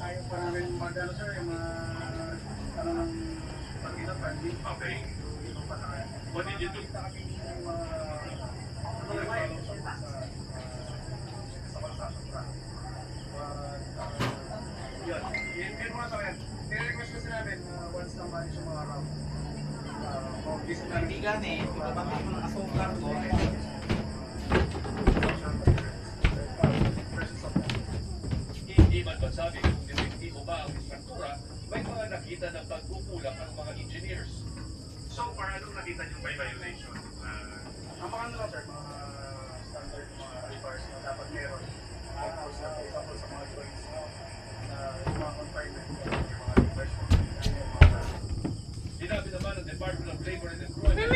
ayaw pa namin mag-ano sir, yung ano ng pag-inapan. Okay. Dito pa tayo. What did you do? Nakita kami yung sa bansa sa yun. Yun mga to yan. Nire-request kasi namin once na ba yung mga araw. Hindi gani, pagkakamit mo ng asukar ko, Hindi man masabi kung epektibo ba ang istruktura, may mga nakita ng pagkukulang ang mga engineers. So far, anong nakita niyo by violation? Ang mga ano lang sir, mga standard mga repairs na dapat meron. Tapos for example sa mga joints na yung mga confinement, yung mga repairs mo. Sinabi naman ng Department of Labor and Employment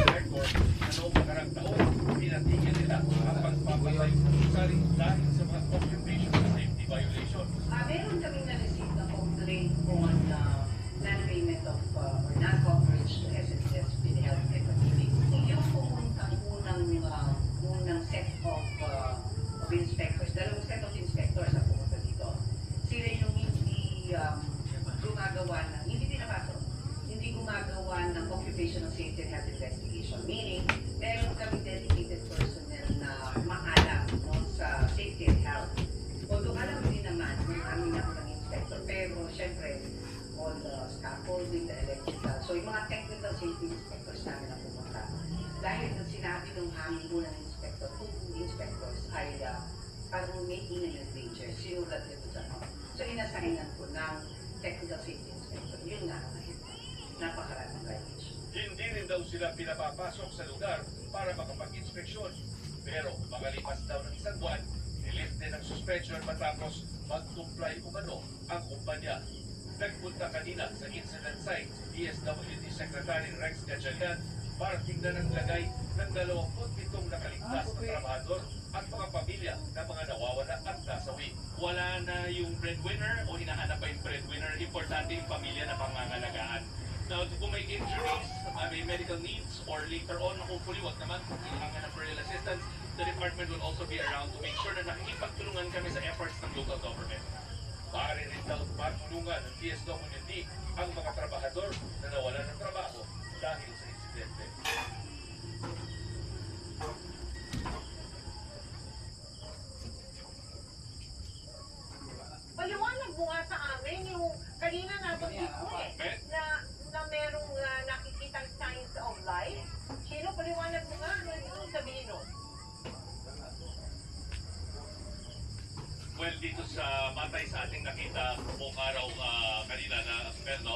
Record na noong makarang taon, pinatigil nila ang pagpapatay sa kusari dahil sa mga occupational safety violations. Meron kaming na-receive na complaint on non-payment of or non-coverage to SSS with the health economy. Yung pumuntang unang set of inspectors, dalawang set of inspectors na pumunta dito. Sila yung hindi gumagawa ng occupational safety and health investigation. Meaning, meron kami dedicated personnel na maalam sa safety and health. Although alam din naman kung kami na ng inspector, pero syempre, all the scaffolding, the electrical, so yung mga technical safety inspectors namin na pumunta. Dahil ang sinabi ng aming unang inspector, two inspectors ay parang may ingay ng danger, sinulat nito sa mga. So inassignan ko ng technical safety inspector. Yun nga ang napakaraming violation. Hindi rin daw sila pinapapasok sa lugar para makapag-inspeksyon. Pero makalipas daw ng isang buwan, nilift din ang suspension matapos mag-comply umano ang kumpanya. Nagpunta kanina sa incident site si DSWD Secretary Rex Gatchalian para tingnan ang lagay ng 27 nakaligtas na trabahador at mga pamilya na mga nawawala at nasawi. Wala na yung breadwinner o hinahanap pa yung breadwinner, importante yung pamilya na pangangalagaan. Now, kung may injuries, may medical needs, or later on, hopefully, wag naman kung kailangan ng burial assistance, the department will also be around to make sure na nakikipagtulungan kami sa efforts ng local government. Maaari rin daw matulungan ng DSWD ang mga trabahador na nawalan ng trabaho dahil sa insidente. Paliwanag mo nga sa amin yung kanina nabanggit mo na merong nakikitang signs of life. Sino paliwanag mo nga? Ano sabihin nun? Well, dito sa batay sa ating nakita buong araw